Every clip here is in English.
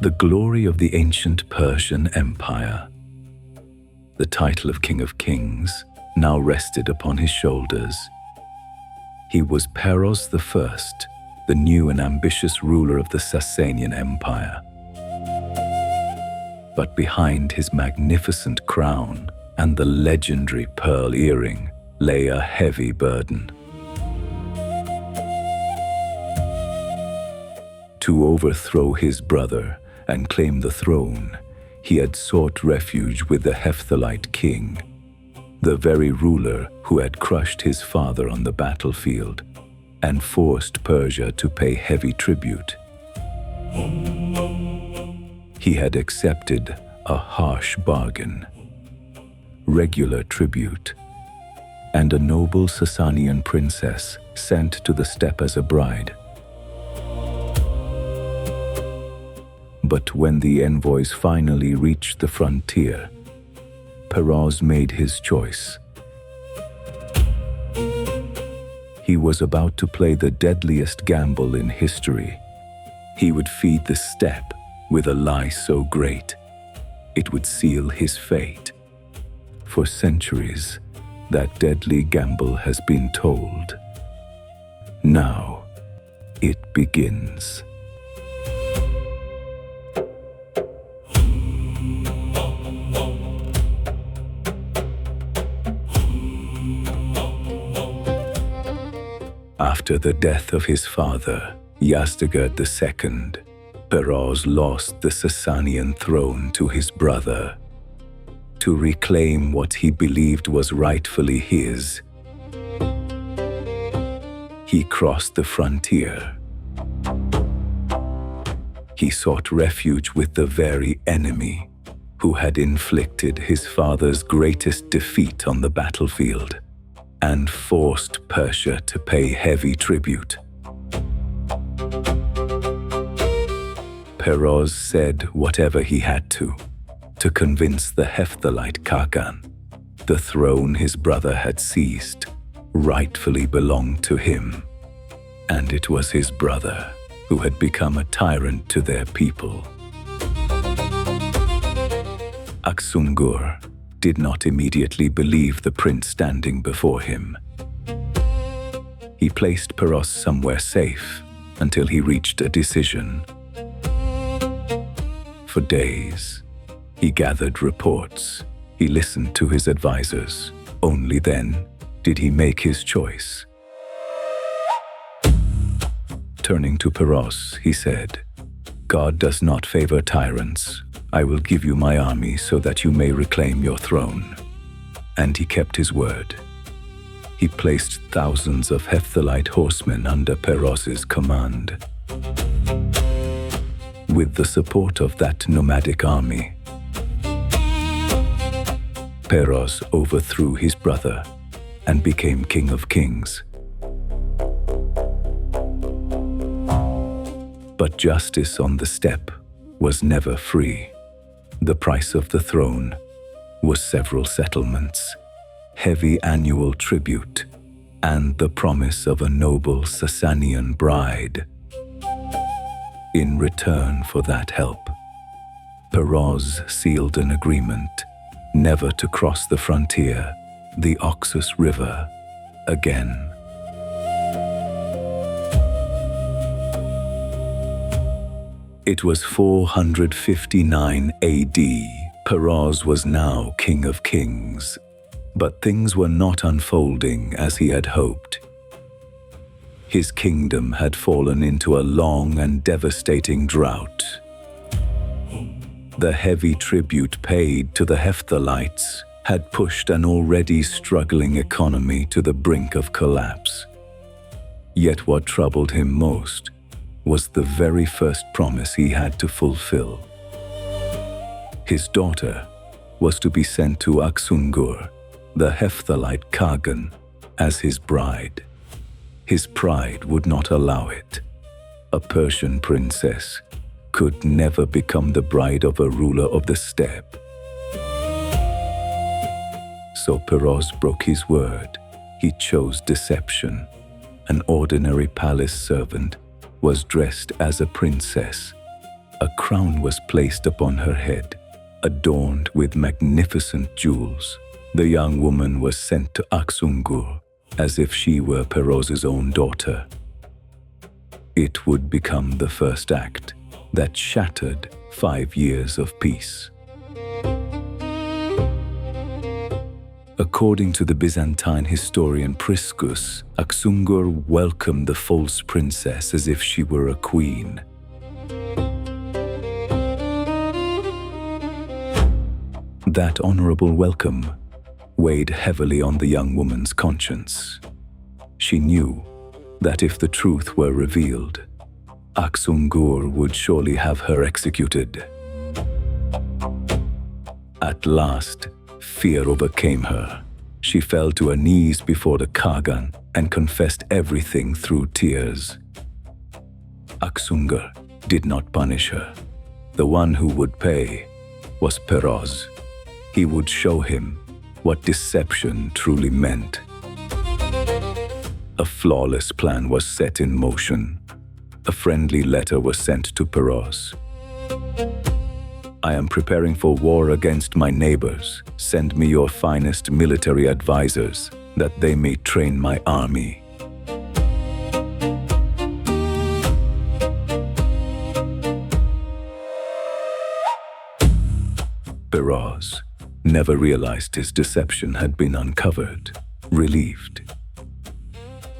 the glory of the ancient Persian Empire. The title of King of Kings now rested upon his shoulders. He was Peroz I, the new and ambitious ruler of the Sasanian Empire. But behind his magnificent crown and the legendary pearl earring lay a heavy burden. To overthrow his brother and claim the throne, he had sought refuge with the Hephthalites king, the very ruler who had crushed his father on the battlefield and forced Persia to pay heavy tribute. He had accepted a harsh bargain, regular tribute, and a noble Sasanian princess sent to the steppe as a bride. But when the envoys finally reached the frontier, Peroz made his choice. He was about to play the deadliest gamble in history. He would feed the steppe with a lie so great, it would seal his fate. For centuries, that deadly gamble has been told. Now, it begins. After the death of his father, Yazdegerd II, Peroz lost the Sasanian throne to his brother. To reclaim what he believed was rightfully his, he crossed the frontier. He sought refuge with the very enemy who had inflicted his father's greatest defeat on the battlefield and forced Persia to pay heavy tribute. Peroz said whatever he had to convince the Hephthalite Khagan the throne his brother had seized rightfully belonged to him, and it was his brother who had become a tyrant to their people. Aksungur did not immediately believe the prince standing before him. He placed Peroz somewhere safe until he reached a decision. For days, he gathered reports. He listened to his advisors. Only then did he make his choice. Turning to Peroz, he said, "God does not favor tyrants. I will give you my army so that you may reclaim your throne." And he kept his word. He placed thousands of Hephthalite horsemen under Peroz's command. With the support of that nomadic army, Peroz overthrew his brother and became King of Kings. But justice on the steppe was never free. The price of the throne was several settlements, heavy annual tribute, and the promise of a noble Sasanian bride. In return for that help, Peroz sealed an agreement never to cross the frontier, the Oxus River, again. It was 459 AD. Peroz was now King of Kings, but things were not unfolding as he had hoped. His kingdom had fallen into a long and devastating drought. The heavy tribute paid to the Hephthalites had pushed an already struggling economy to the brink of collapse. Yet what troubled him most was the very first promise he had to fulfill. His daughter was to be sent to Aksungur, the Hephthalite Khagan, as his bride. His pride would not allow it. A Persian princess could never become the bride of a ruler of the steppe. So Peroz broke his word. He chose deception. An ordinary palace servant was dressed as a princess, a crown was placed upon her head, adorned with magnificent jewels. The young woman was sent to Aksungur as if she were Peroz's own daughter. It would become the first act that shattered 5 years of peace. According to the Byzantine historian Priscus, Aksungur welcomed the false princess as if she were a queen. That honorable welcome weighed heavily on the young woman's conscience. She knew that if the truth were revealed, Aksungur would surely have her executed. At last, fear overcame her. She fell to her knees before the Khagan and confessed everything through tears. Aksungur did not punish her. The one who would pay was Peroz. He would show him what deception truly meant. A flawless plan was set in motion. A friendly letter was sent to Peroz. I am preparing for war against my neighbors. Send me your finest military advisors, that they may train my army. Peroz never realized his deception had been uncovered. Relieved,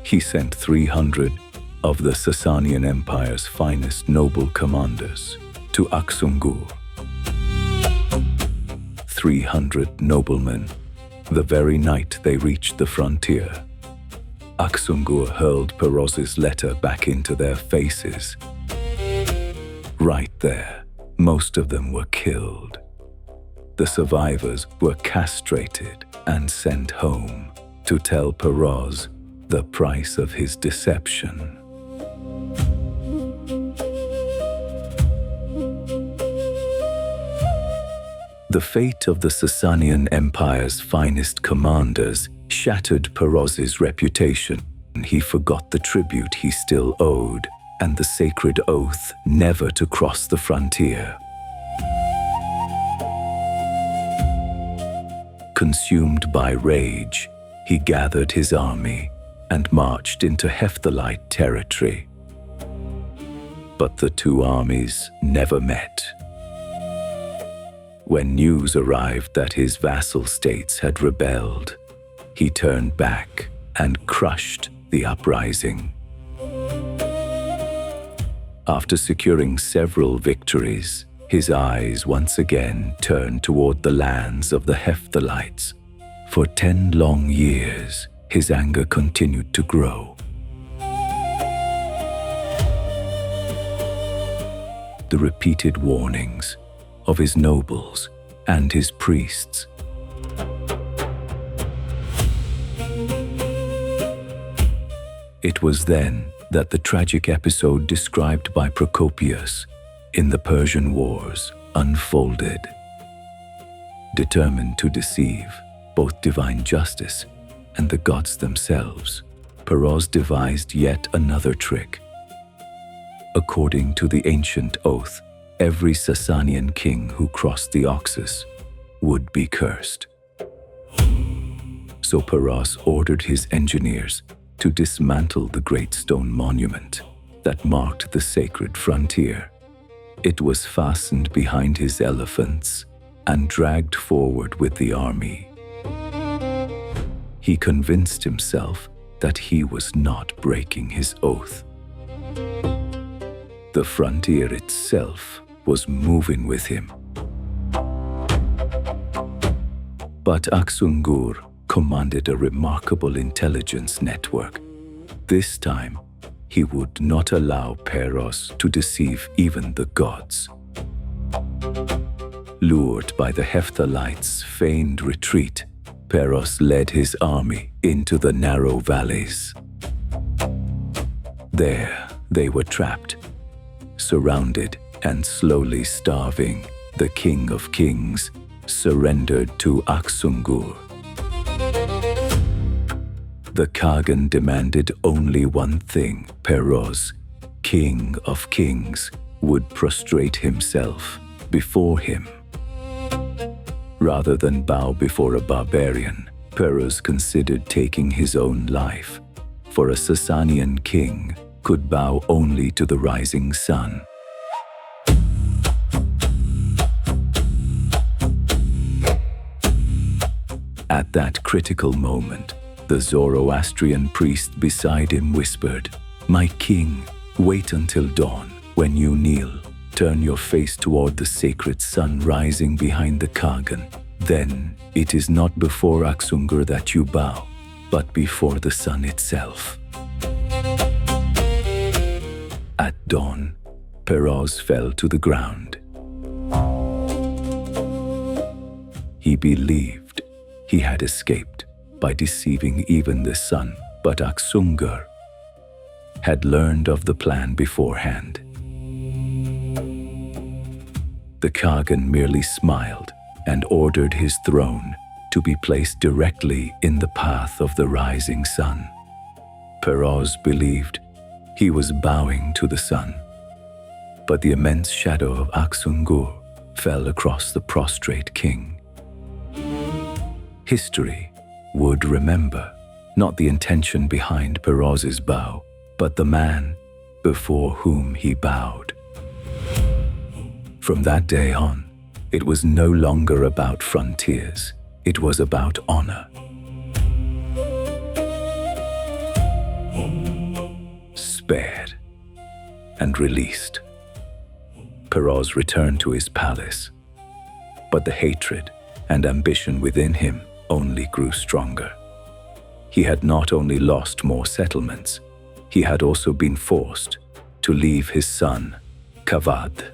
he sent 300 of the Sasanian Empire's finest noble commanders to Aksungur. 300 noblemen, the very night they reached the frontier. Aksungur hurled Peroz's letter back into their faces. Right there, most of them were killed. The survivors were castrated and sent home to tell Peroz the price of his deception. The fate of the Sasanian Empire's finest commanders shattered Peroz's reputation. He forgot the tribute he still owed and the sacred oath never to cross the frontier. Consumed by rage, he gathered his army and marched into Hephthalite territory. But the two armies never met. When news arrived that his vassal states had rebelled, he turned back and crushed the uprising. After securing several victories, his eyes once again turned toward the lands of the Hephthalites. For 10 long years, his anger continued to grow. The repeated warnings of his nobles and his priests. It was then that the tragic episode described by Procopius in the Persian Wars unfolded. Determined to deceive both divine justice and the gods themselves, Peroz devised yet another trick. According to the ancient oath, every Sasanian king who crossed the Oxus would be cursed. So Peroz ordered his engineers to dismantle the great stone monument that marked the sacred frontier. It was fastened behind his elephants and dragged forward with the army. He convinced himself that he was not breaking his oath. The frontier itself was moving with him. But Aksungur commanded a remarkable intelligence network. This time, he would not allow Peroz to deceive even the gods. Lured by the Hephthalites' feigned retreat, Peroz led his army into the narrow valleys. There, they were trapped, surrounded and slowly starving. The King of Kings surrendered to Aksungur. The Khagan demanded only one thing: Peroz, King of Kings, would prostrate himself before him. Rather than bow before a barbarian, Peroz considered taking his own life, for a Sasanian king could bow only to the rising sun. At that critical moment, the Zoroastrian priest beside him whispered, "My king, wait until dawn. When you kneel, turn your face toward the sacred sun rising behind the Kagan. Then it is not before Aksungur that you bow, but before the sun itself." At dawn, Peroz fell to the ground. He believed he had escaped by deceiving even the sun, but Aksungur had learned of the plan beforehand. The Kagan merely smiled and ordered his throne to be placed directly in the path of the rising sun. Peroz believed he was bowing to the sun, but the immense shadow of Aksungur fell across the prostrate king. History would remember not the intention behind Peroz's bow, but the man before whom he bowed. From that day on, it was no longer about frontiers, it was about honor. Spared and released, Peroz returned to his palace, but the hatred and ambition within him only grew stronger. He had not only lost more settlements, he had also been forced to leave his son, Kavad,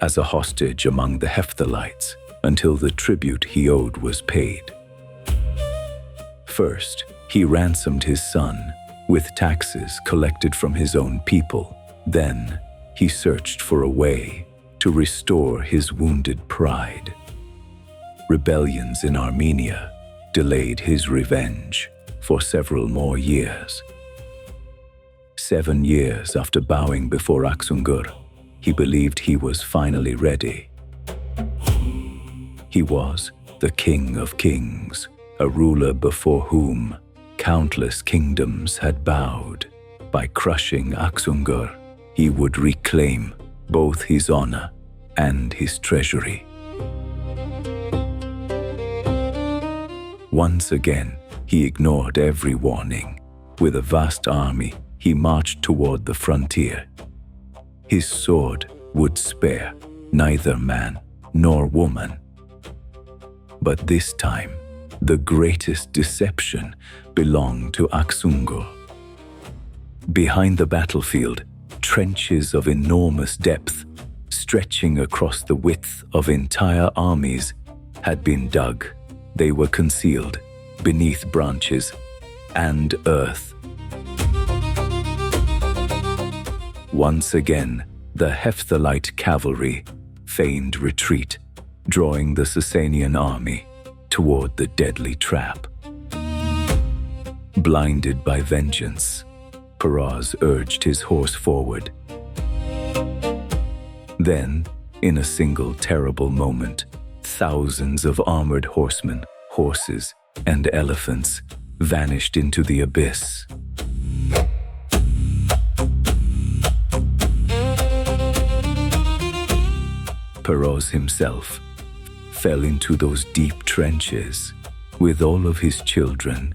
as a hostage among the Hephthalites until the tribute he owed was paid. First, he ransomed his son with taxes collected from his own people. Then, he searched for a way to restore his wounded pride. Rebellions in Armenia delayed his revenge for several more years. 7 years after bowing before Aksungur, he believed he was finally ready. He was the King of Kings, a ruler before whom countless kingdoms had bowed. By crushing Aksungur, he would reclaim both his honor and his treasury. Once again, he ignored every warning. With a vast army, he marched toward the frontier. His sword would spare neither man nor woman. But this time, the greatest deception belonged to Aksungur. Behind the battlefield, trenches of enormous depth, stretching across the width of entire armies, had been dug. They were concealed beneath branches and earth. Once again, the Hephthalite cavalry feigned retreat, drawing the Sasanian army toward the deadly trap. Blinded by vengeance, Peroz urged his horse forward. Then, in a single terrible moment, thousands of armored horsemen, horses, and elephants vanished into the abyss. Peroz himself fell into those deep trenches with all of his children,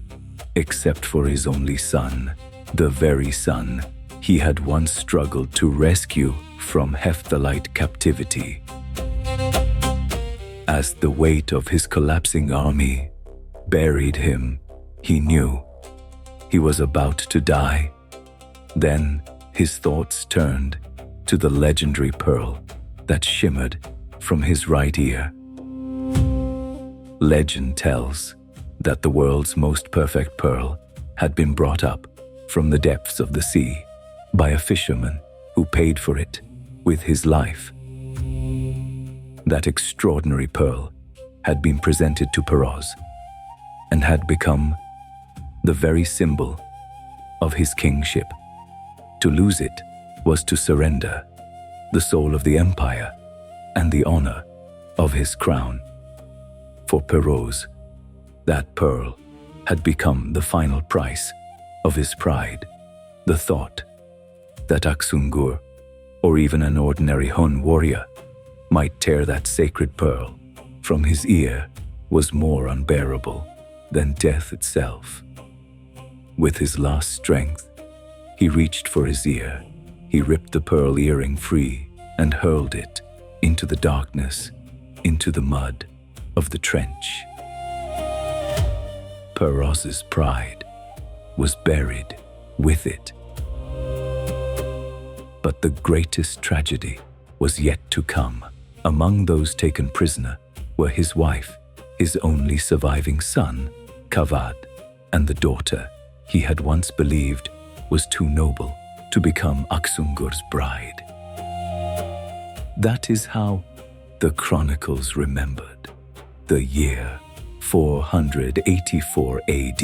except for his only son, the very son he had once struggled to rescue from Hephthalites captivity. As the weight of his collapsing army buried him, he knew he was about to die. Then his thoughts turned to the legendary pearl that shimmered from his right ear. Legend tells that the world's most perfect pearl had been brought up from the depths of the sea by a fisherman who paid for it with his life. That extraordinary pearl had been presented to Peroz and had become the very symbol of his kingship. To lose it was to surrender, the soul of the empire, and the honor of his crown. For Peroz, that pearl had become the final price of his pride. The thought that Aksungur, or even an ordinary Hun warrior, might tear that sacred pearl from his ear was more unbearable than death itself. With his last strength, he reached for his ear. He ripped the pearl earring free and hurled it into the darkness, into the mud of the trench. Peroz's pride was buried with it. But the greatest tragedy was yet to come. Among those taken prisoner were his wife, his only surviving son, Kavad, and the daughter he had once believed was too noble to become Aksungur's bride. That is how the chronicles remembered the year 484 AD